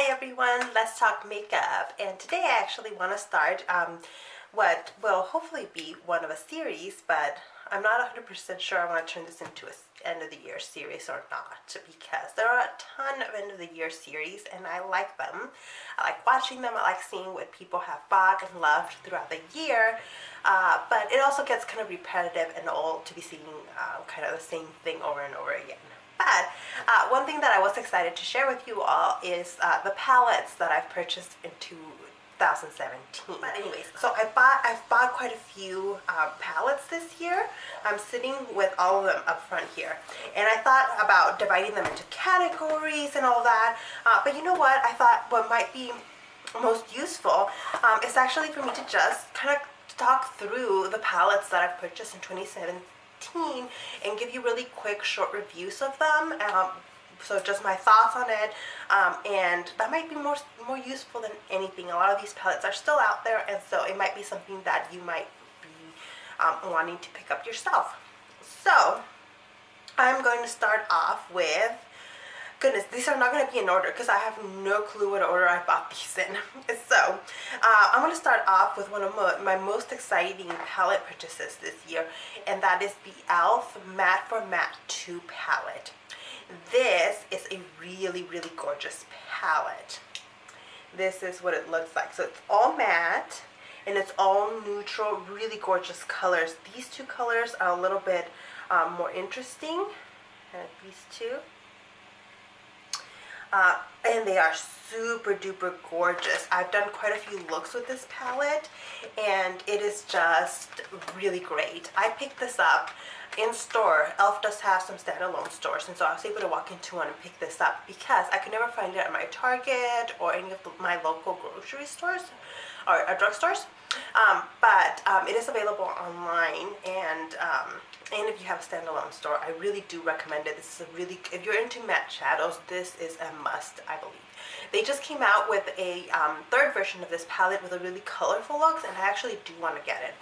Hi everyone, let's talk makeup, and today I actually want to start what will hopefully be one of a series, but I'm not 100% sure I want to turn this into an end of the year series or not, because there are a ton of end of the year series and I like them. I like watching them, I like seeing what people have bought and loved throughout the year, but it also gets kind of repetitive and old to be seeing kind of the same thing over and over again. But one thing that I was excited to share with you all is the palettes that I've purchased in 2017. But anyways, so I've bought quite a few palettes this year. I'm sitting with all of them up front here, and I thought about dividing them into categories and all that. But you know what? I thought what might be most useful is actually for me to just kind of talk through the palettes that I've purchased in 2017. And give you really quick short reviews of them, so just my thoughts on it, and that might be more useful than anything. A lot of these palettes are still out there, and so it might be something that you might be wanting to pick up yourself. So I'm going to start off with, goodness, these are not going to be in order because I have no clue what order I bought these in. So I'm going to start off with one of my most exciting palette purchases this year, and that is the e.l.f. Matte for Matte 2 palette. This is a really, really gorgeous palette. This is what it looks like. So it's all matte and it's all neutral, really gorgeous colors. These two colors are a little bit more interesting. These two. And they are super duper gorgeous. I've done quite a few looks with this palette and it is just really great. I picked this up in store. e.l.f. does have some standalone stores, and so I was able to walk into one and pick this up because I could never find it at my Target or any of my local grocery stores or drugstores. But it is available online, and if you have a standalone store, I really do recommend it. This is a really, if you're into matte shadows, this is a must, I believe. They just came out with a third version of this palette with a really colorful looks, and I actually do want to get it.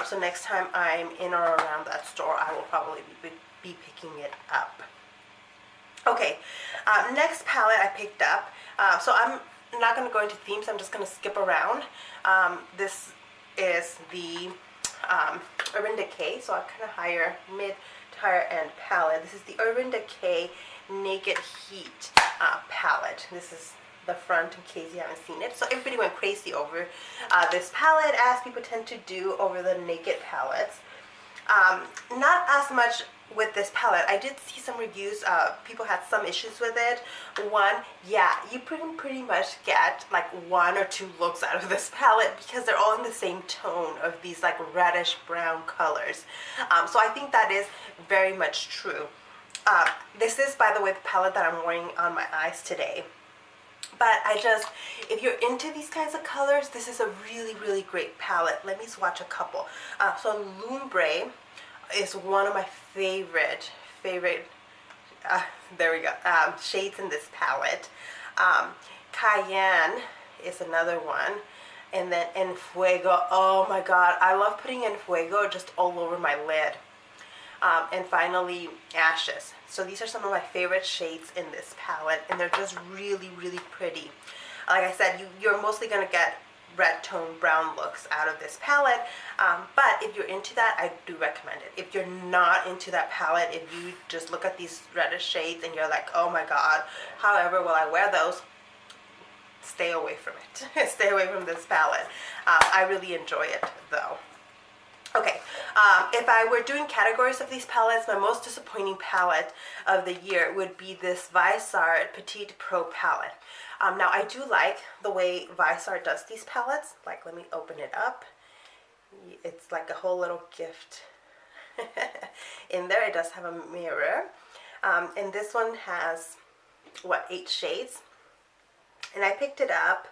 So next time I'm in or around that store, I will probably be picking it up. Okay, next palette I picked up. So I'm not going to go into themes, I'm just going to skip around. This is the Urban Decay, so a kind of higher, mid to higher end palette. This is the Urban Decay Naked Heat palette. This is the front in case you haven't seen it. So everybody went crazy over this palette, as people tend to do over the Naked palettes. Not as much with this palette. I did see some reviews. People had some issues with it. One, yeah, you pretty much get like one or two looks out of this palette because they're all in the same tone of these like reddish brown colors. So I think that is very much true. This is, by the way, the palette that I'm wearing on my eyes today. But if you're into these kinds of colors, this is a really, really great palette. Let me swatch a couple. So Lumbre is one of my favorite, there we go, shades in this palette. Cayenne is another one. And then En Fuego, oh my god, I love putting En Fuego just all over my lid. And finally, Ashes. So these are some of my favorite shades in this palette, and they're just really, really pretty. Like I said, you're mostly going to get red tone brown looks out of this palette, but if you're into that, I do recommend it. If you're not into that palette, if you just look at these reddish shades and you're like, oh my god, however will I wear those, stay away from it. Stay away from this palette. I really enjoy it though. Okay, if I were doing categories of these palettes, my most disappointing palette of the year would be this Viseart Petit Pro palette. Now, I do like the way Viseart does these palettes. Like, let me open it up. It's like a whole little gift in there. It does have a mirror. And this one has, what, 8 shades? And I picked it up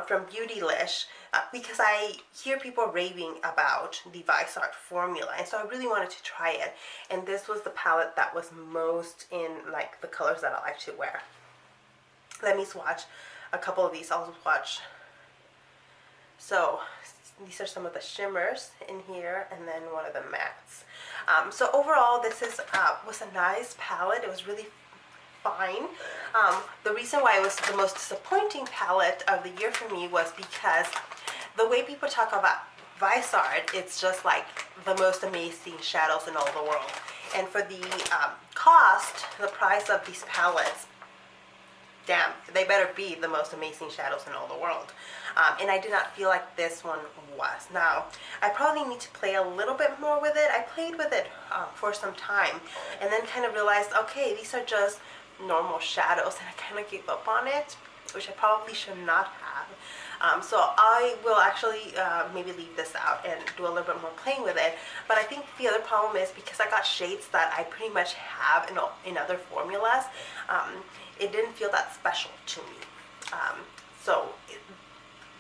from Beautylish because I hear people raving about the Viseart formula, and so I really wanted to try it, and this was the palette that was most in like the colors that I like to wear. Let me swatch a couple of these. I'll swatch. So these are some of the shimmers in here, and then one of the mattes. So overall, this was a nice palette. It was really fine. The reason why it was the most disappointing palette of the year for me was because the way people talk about Viseart, it's just like the most amazing shadows in all the world. And for the the price of these palettes, damn, they better be the most amazing shadows in all the world. And I did not feel like this one was. Now, I probably need to play a little bit more with it. I played with it for some time and then kind of realized, okay, these are just normal shadows, and I kind of gave up on it, which I probably should not have. So I will actually maybe leave this out and do a little bit more playing with it. But I think the other problem is because I got shades that I pretty much have in other formulas, it didn't feel that special to me.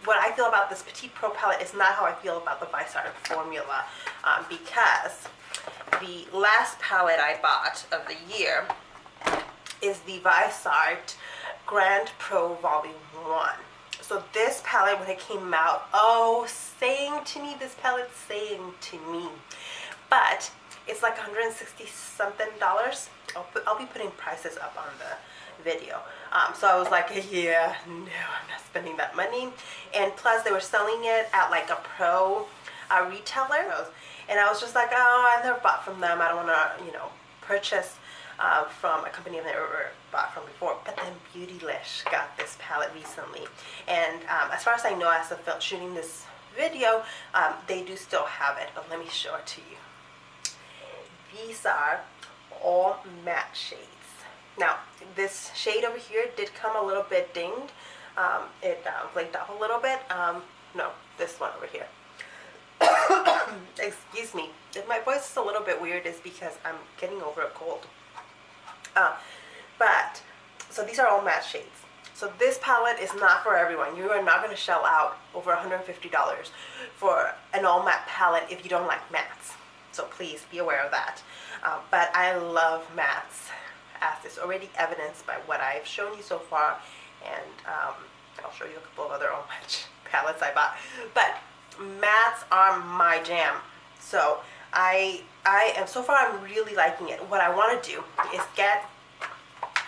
What I feel about this Petit Pro palette is not how I feel about the Viseart formula, because the last palette I bought of the year is the Viseart Grande Pro Volume 1. So this palette, when it came out, oh, saying to me, this palette saying to me. But it's like $160 something. I'll be putting prices up on the video. So I was like, yeah, no, I'm not spending that money. And plus they were selling it at like a pro retailer. And I was just like, oh, I've never bought from them. I don't want to, you know, purchase from a company I've never bought from before. But then Beautylish got this palette recently. And as far as I know, as of shooting this video, they do still have it. But let me show it to you. These are all matte shades. Now, this shade over here did come a little bit dinged. It flaked off a little bit. No, this one over here. Excuse me. If my voice is a little bit weird, it's because I'm getting over a cold. So these are all matte shades. So this palette is not for everyone. You are not going to shell out over $150 for an all matte palette if you don't like mattes. So please be aware of that. But I love mattes, as is already evidenced by what I've shown you so far, and I'll show you a couple of other all matte palettes I bought. But mattes are my jam. So I am, so far I'm really liking it. What I want to do is get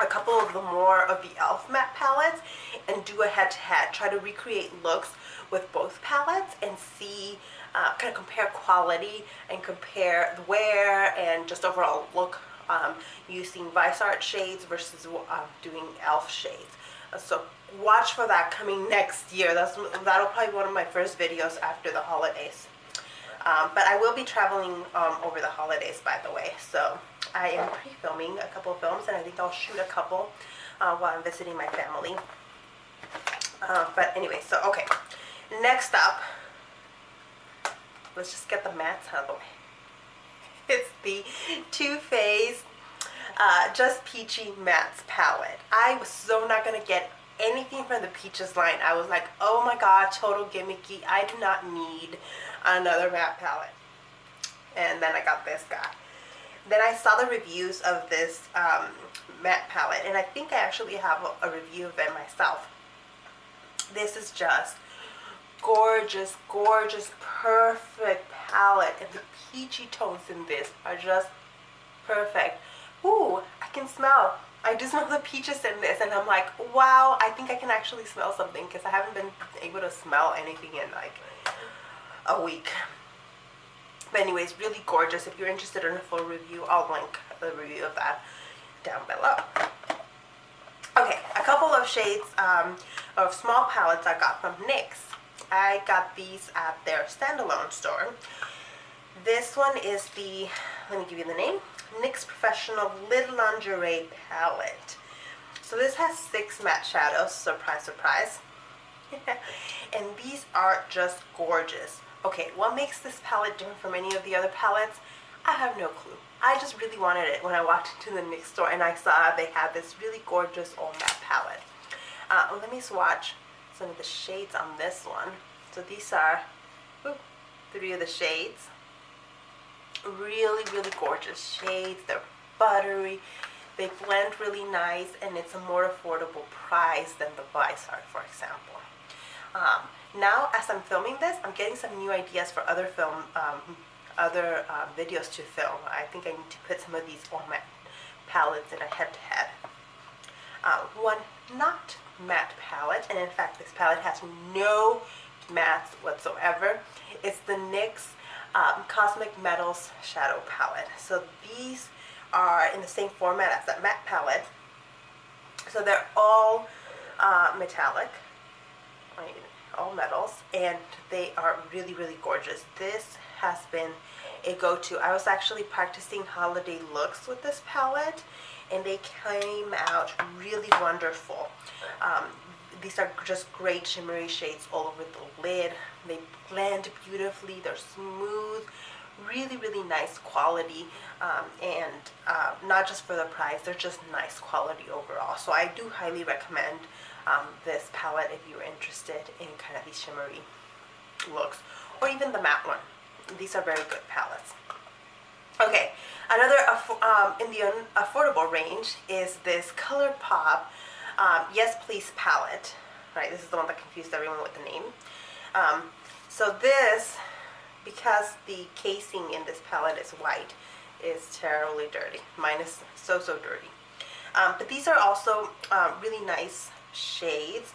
a couple of the more of the e.l.f. matte palettes and do a head-to-head, try to recreate looks with both palettes and see, kind of compare quality and compare the wear and just overall look, using Viseart shades versus doing e.l.f. shades. So watch for that coming next year. That'll probably be one of my first videos after the holidays. But I will be traveling over the holidays, by the way. So I am pre-filming a couple of films, and I think I'll shoot a couple while I'm visiting my family. But anyway, so okay. Next up, let's just get the mattes out of the way. It's the Too Faced Just Peachy Mattes palette. I was so not going to get anything from the Peaches line. I was like, oh my god, total gimmicky. I do not need another matte palette. And then I got this guy. Then I saw the reviews of this matte palette, and I think I actually have a review of it myself. This is just gorgeous, gorgeous, perfect palette, and the peachy tones in this are just perfect. Ooh, I can smell. I do smell the peaches in this, and I'm like, wow, I think I can actually smell something, because I haven't been able to smell anything in like a week. But anyways, really gorgeous. If you're interested in a full review, I'll link the review of that down below. Okay, a couple of shades of small palettes I got from NYX. I got these at their standalone store. This one is the, let me give you the name, NYX Professional Lid Lingerie palette. So this has 6 matte shadows, surprise, surprise. And these are just gorgeous. Okay, what makes this palette different from any of the other palettes? I have no clue. I just really wanted it when I walked into the NYX store and I saw they had this really gorgeous all matte palette. Let me swatch some of the shades on this one. So these are 3 of the shades. Really, really gorgeous shades. They're buttery. They blend really nice, and it's a more affordable price than the Viseart, for example. Now, as I'm filming this, I'm getting some new ideas for other videos to film. I think I need to put some of these all matte palettes in a head-to-head. one not matte palette, and in fact this palette has no mattes whatsoever. It's the NYX Cosmic Metals Shadow Palette. So these are in the same format as that matte palette. So they're all metallic, right, all metals, and they are really, really gorgeous. This has been a go-to. I was actually practicing holiday looks with this palette, and they came out really wonderful. These are just great shimmery shades all over the lid. They blend beautifully. They're smooth, really, really nice quality, and not just for the price, they're just nice quality overall. So I do highly recommend this palette if you're interested in kind of these shimmery looks, or even the matte one. These are very good palettes. Okay, another in the affordable range is this ColourPop Yes Please palette. Right, this is the one that confused everyone with the name. So this, because the casing in this palette is white, is terribly dirty. Mine is so dirty. But these are also really nice shades.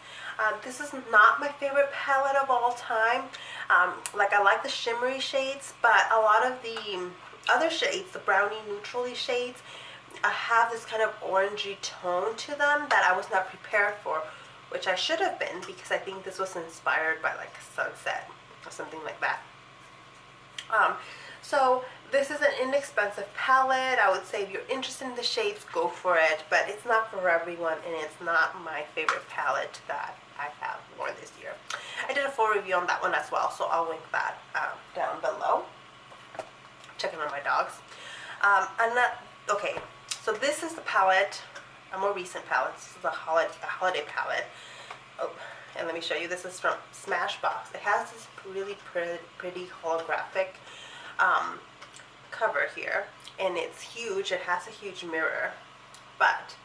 This is not my favorite palette of all time. Like, I like the shimmery shades, but a lot of the other shades, the brownie neutrally shades, have this kind of orangey tone to them that I was not prepared for, which I should have been, because I think this was inspired by like sunset or something like that. So this is an inexpensive palette. I would say if you're interested in the shades, go for it, but it's not for everyone, and it's not my favorite palette that I have worn this year. I did a full review on that one as well, so I'll link that down below. Checking on my dogs. Okay, so this is the palette, a more recent palette. This is a holiday palette. Oh, and let me show you. This is from Smashbox. It has this really pretty holographic cover here, and it's huge. It has a huge mirror, but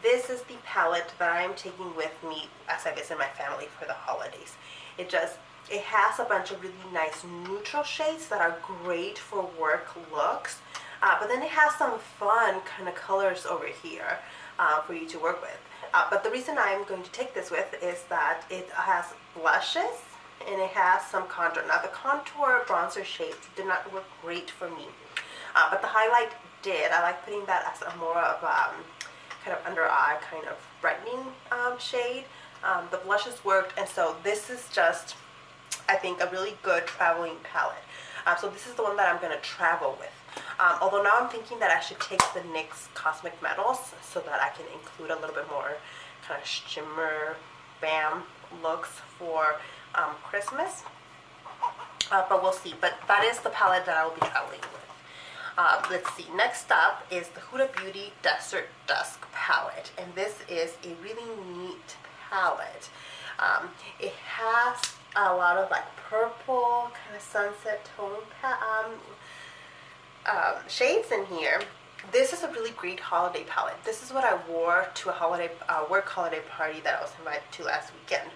this is the palette that I am taking with me as I visit my family for the holidays. It has a bunch of really nice neutral shades that are great for work looks, but then it has some fun kind of colors over here for you to work with. But the reason I'm going to take this with is that it has blushes and it has some contour. Now the contour bronzer shades did not work great for me, but the highlight did. I like putting that as a more of kind of under eye kind of brightening shade. The blushes worked, and so this is just, I think, a really good traveling palette. So this is the one that I'm going to travel with. Although now I'm thinking that I should take the NYX Cosmic Metals so that I can include a little bit more kind of shimmer, bam looks for Christmas. But we'll see. But that is the palette that I will be traveling with. Let's see. Next up is the Huda Beauty Desert Dusk palette. And this is a really neat palette. It has a lot of like purple, kind of sunset tone shades in here. This is a really great holiday palette. This is what I wore to a holiday work holiday party that I was invited to last weekend.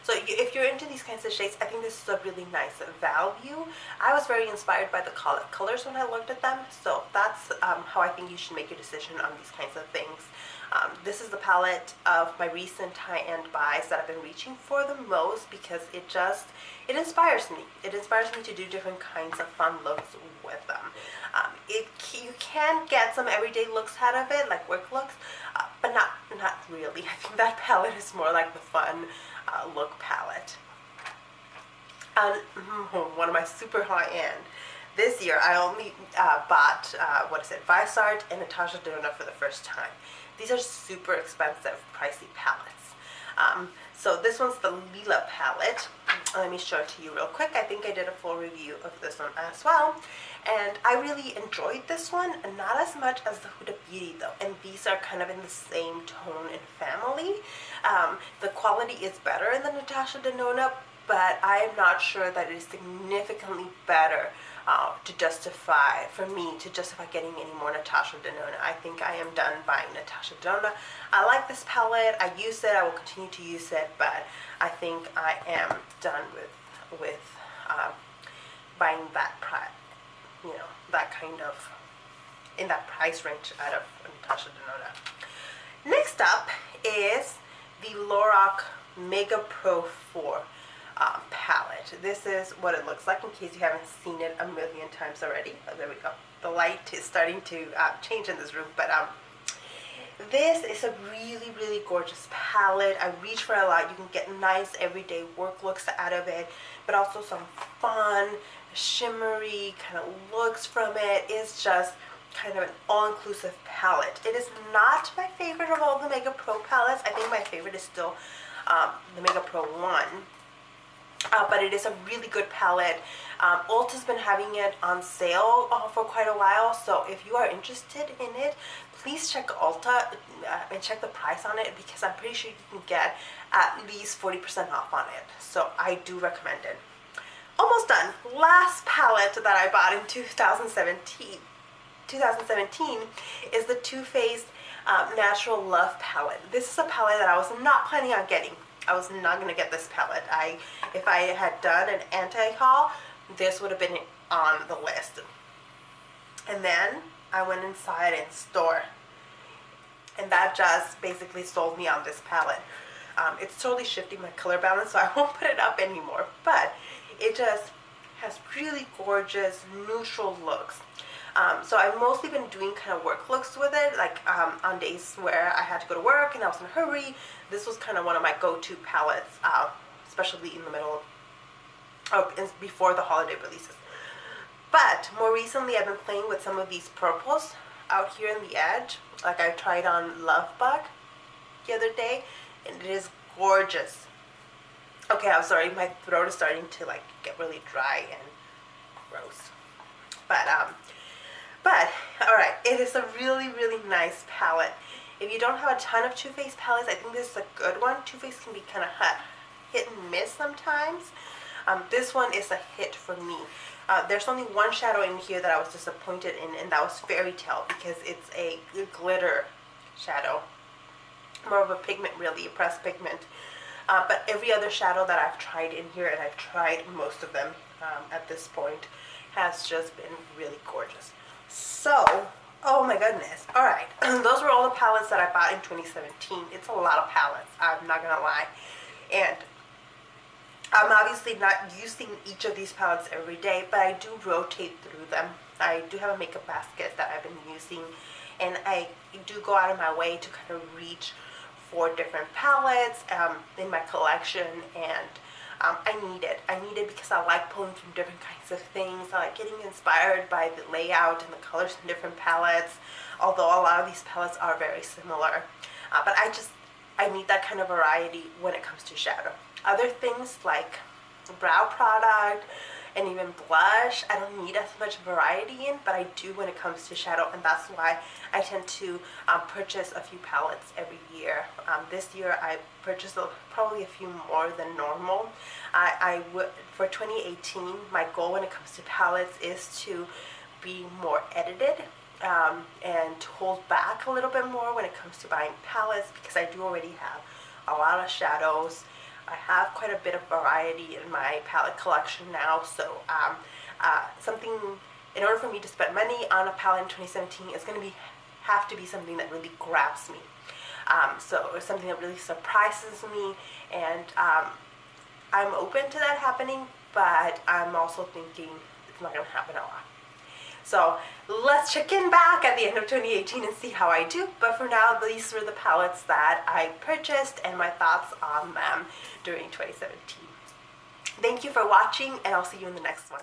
So if you're into these kinds of shades, I think this is a really nice value. I was very inspired by the colors when I looked at them, so that's how I think you should make your decision on these kinds of things. This is the palette of my recent high-end buys that I've been reaching for the most, because it inspires me. It inspires me to do different kinds of fun looks with them. You can get some everyday looks out of it, like work looks, but not really. I think that palette is more like the fun look palette. And one of my super high-end. This year I only bought, Viseart and Natasha Denona for the first time. These are super expensive, pricey palettes. So this one's the Lila palette. Let me show it to you real quick. I think I did a full review of this one as well. And I really enjoyed this one, not as much as the Huda Beauty though. And these are kind of in the same tone and family. The quality is better in the Natasha Denona, but I am not sure that it is significantly better for me to justify getting any more Natasha Denona. I think I am done buying Natasha Denona. I like this palette. I use it. I will continue to use it, but I think I am done with buying that that kind of in that price range out of Natasha Denona. Next up is the Lorac Mega Pro 4 palette. This is what it looks like in case you haven't seen it a million times already. Oh, there we go. The light is starting to change in this room, but this is a really, really gorgeous palette. I reach for a lot. You can get nice everyday work looks out of it, but also some fun, shimmery kind of looks from it. It's just kind of an all-inclusive palette. It is not my favorite of all the Mega Pro palettes. I think my favorite is still the Mega Pro 1. But it is a really good palette. Ulta's been having it on sale for quite a while, so if you are interested in it, please check Ulta and check the price on it, because I'm pretty sure you can get at least 40% off on it. So I do recommend it. Almost done. Last palette that I bought in 2017 is the Too Faced Natural Love palette. This is a palette that I was not planning on getting. I was not going to get this palette. If I had done an anti-haul, this would have been on the list. And then I went inside in store, and that just basically sold me on this palette. It's totally shifting my color balance, so I won't put it up anymore, but it just has really gorgeous neutral looks. So I've mostly been doing kind of work looks with it, like on days where I had to go to work and I was in a hurry. This was kind of one of my go-to palettes, especially in the middle of, before the holiday releases. But more recently I've been playing with some of these purples out here in the edge. Like I tried on Love Bug the other day, and it is gorgeous. Okay, I'm sorry, my throat is starting to like get really dry and gross. But alright, it is a really, really nice palette. If you don't have a ton of Too Faced palettes, I think this is a good one. Too Faced can be kind of hit and miss sometimes. This one is a hit for me. There's only one shadow in here that I was disappointed in, and that was Fairy Tale, because it's a glitter shadow. More of a pigment, really, a pressed pigment. But every other shadow that I've tried in here, and I've tried most of them at this point, has just been really gorgeous. So, oh my goodness. Alright, those were all the palettes that I bought in 2017. It's a lot of palettes, I'm not gonna lie. And I'm obviously not using each of these palettes every day, but I do rotate through them. I do have a makeup basket that I've been using, and I do go out of my way to kind of reach for different palettes in my collection, and I need it. I need it because I like pulling from different kinds of things. I like getting inspired by the layout and the colors in different palettes, although a lot of these palettes are very similar. But I need that kind of variety when it comes to shadow. Other things like brow product and even blush, I don't need as much variety in, but I do when it comes to shadow, and that's why I tend to purchase a few palettes every year. This year I purchased probably a few more than normal. I would, for 2018, my goal when it comes to palettes is to be more edited and to hold back a little bit more when it comes to buying palettes, because I do already have a lot of shadows. I have quite a bit of variety in my palette collection now, so something, in order for me to spend money on a palette in 2017, is going to have to be something that really grabs me. So it's something that really surprises me, and I'm open to that happening, but I'm also thinking it's not going to happen a lot. So let's check in back at the end of 2018 and see how I do. But for now, these were the palettes that I purchased and my thoughts on them during 2017. Thank you for watching, and I'll see you in the next one.